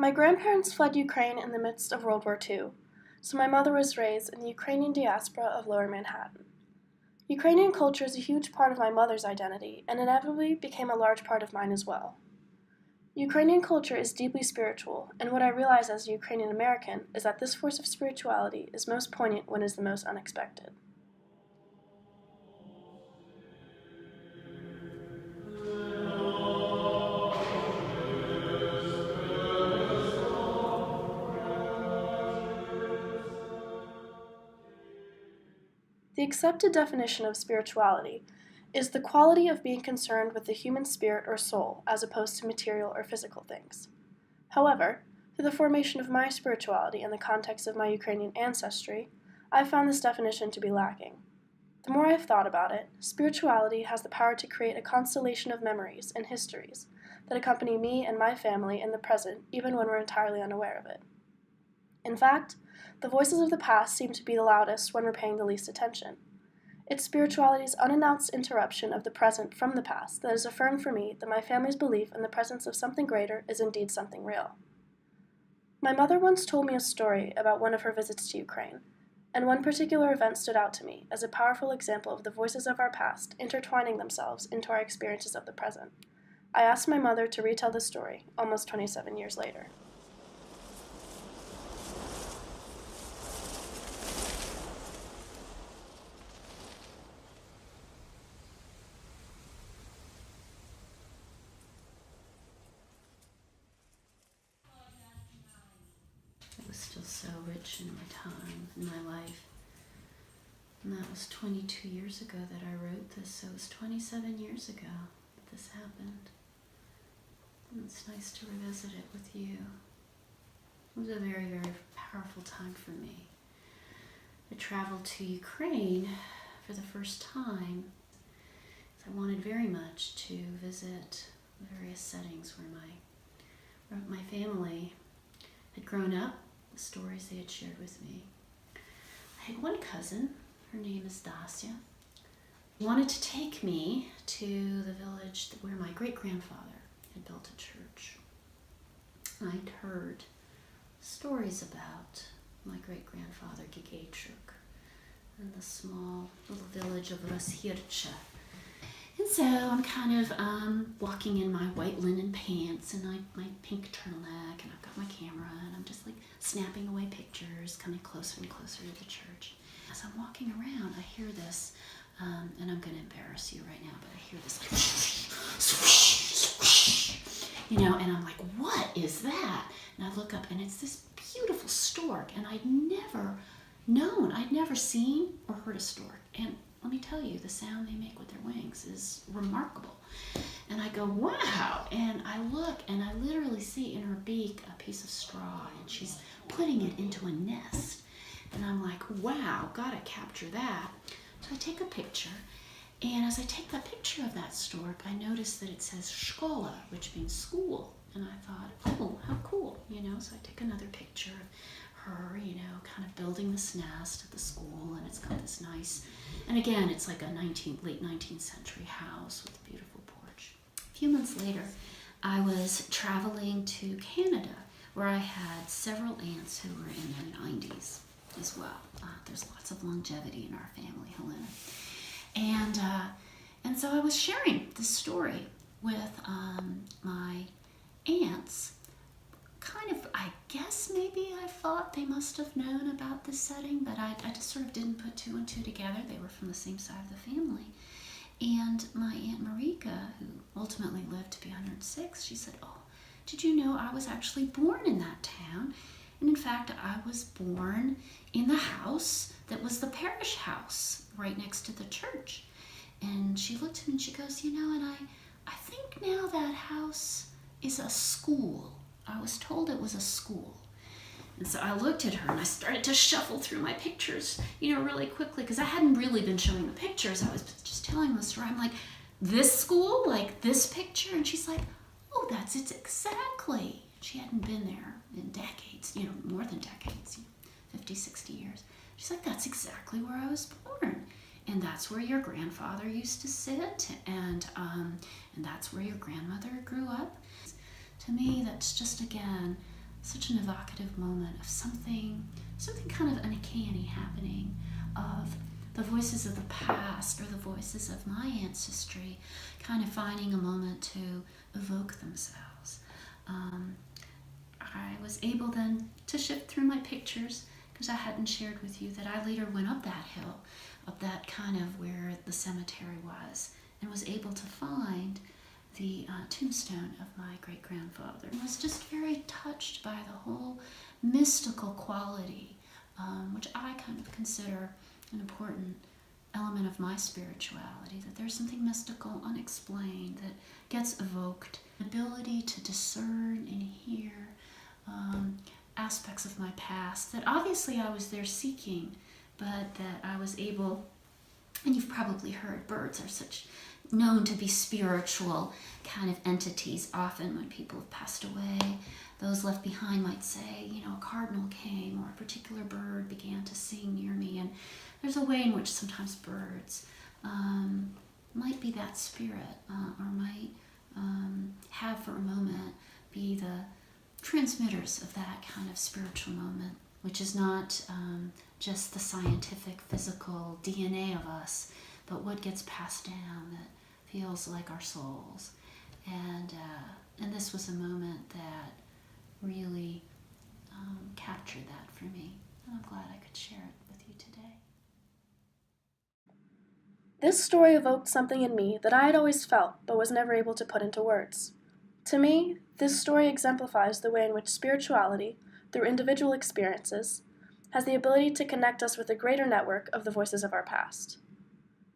My grandparents fled Ukraine in the midst of World War II, so my mother was raised in the Ukrainian diaspora of Lower Manhattan. Ukrainian culture is a huge part of my mother's identity and inevitably became a large part of mine as well. Ukrainian culture is deeply spiritual, and what I realize as a Ukrainian American is that this force of spirituality is most poignant when it is the most unexpected. The accepted definition of spirituality is the quality of being concerned with the human spirit or soul as opposed to material or physical things. However, through the formation of my spirituality in the context of my Ukrainian ancestry, I've found this definition to be lacking. The more I've thought about it, spirituality has the power to create a constellation of memories and histories that accompany me and my family in the present even when we're entirely unaware of it. In fact, the voices of the past seem to be the loudest when we're paying the least attention. It's spirituality's unannounced interruption of the present from the past that has affirmed for me that my family's belief in the presence of something greater is indeed something real. My mother once told me a story about one of her visits to Ukraine, and one particular event stood out to me as a powerful example of the voices of our past intertwining themselves into our experiences of the present. I asked my mother to retell the story almost 27 years later. It was still so rich in my time, in my life. And that was 22 years ago that I wrote this, so it was 27 years ago that this happened. And it's nice to revisit it with you. It was a very, very powerful time for me. I traveled to Ukraine for the first time. I wanted very much to visit various settings where my family had grown up, the stories they had shared with me. I had one cousin, her name is Dacia, wanted to take me to the village where my great-grandfather had built a church. I'd heard stories about my great-grandfather Gigachuk and the small little village of Roshircha. And so I'm kind of walking in my white linen pants and my pink turtleneck, and I've got my camera, and I'm just like snapping away pictures, coming closer and closer to the church. As I'm walking around, I hear this, and I'm going to embarrass you right now, but I hear this like swoosh, swoosh, and I'm like, what is that? And I look up, and it's this beautiful stork, and I'd never seen or heard a stork. And let me tell you, the sound they make with their wings is remarkable. And I go, wow! And I look, and I literally see in her beak a piece of straw, and she's putting it into a nest. And I'm like, wow, gotta capture that. So I take a picture, and as I take that picture of that stork, I notice that it says Shkola, which means school. And I thought, oh, how cool, So I take another picture of her, kind of building this nest at the school, and it's got this nice, and again, it's like a late 19th century house with a beautiful porch. A few months later, I was traveling to Canada, where I had several aunts who were in their 90s as well. There's lots of longevity in our family, Helena. And so I was sharing this story with my aunts. Kind of, I guess maybe I thought they must have known about this setting, but I just sort of didn't put two and two together. They were from the same side of the family. And my Aunt Marika, who ultimately lived to be 106, she said, oh, did you know I was actually born in that town? And in fact, I was born in the house that was the parish house right next to the church. And she looked at me and she goes, and I think now that house is a school. I was told it was a school. And so I looked at her and I started to shuffle through my pictures, really quickly, because I hadn't really been showing the pictures. I was just telling the story. I'm like, this school, like this picture? And she's like, oh, that's it exactly. She hadn't been there in decades, more than decades, 50, 60 years. She's like, that's exactly where I was born. And that's where your grandfather used to sit, and that's where your grandmother grew up. To me, that's just, again, such an evocative moment of something kind of uncanny happening, of the voices of the past or the voices of my ancestry kind of finding a moment to evoke themselves. I was able then to shift through my pictures, because I hadn't shared with you that I later went up that hill, up that kind of where the cemetery was, and was able to find the tombstone of my great-grandfather. I was just very touched by the whole mystical quality, which I kind of consider an important element of my spirituality, that there's something mystical, unexplained, that gets evoked. The ability to discern and hear aspects of my past that obviously I was there seeking, but that I was able, and you've probably heard birds are such known to be spiritual kind of entities. Often when people have passed away, those left behind might say, a cardinal came, or a particular bird began to sing near me. And there's a way in which sometimes birds might be that spirit, or might have for a moment be the transmitters of that kind of spiritual moment, which is not just the scientific, physical DNA of us, but what gets passed down that feels like our souls. And this was a moment that really captured that for me, and I'm glad I could share it with you today. This story evoked something in me that I had always felt but was never able to put into words. To me, this story exemplifies the way in which spirituality, through individual experiences, has the ability to connect us with a greater network of the voices of our past.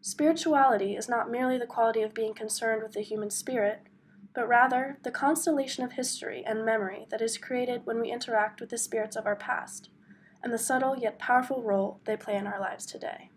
Spirituality is not merely the quality of being concerned with the human spirit, but rather the constellation of history and memory that is created when we interact with the spirits of our past, and the subtle yet powerful role they play in our lives today.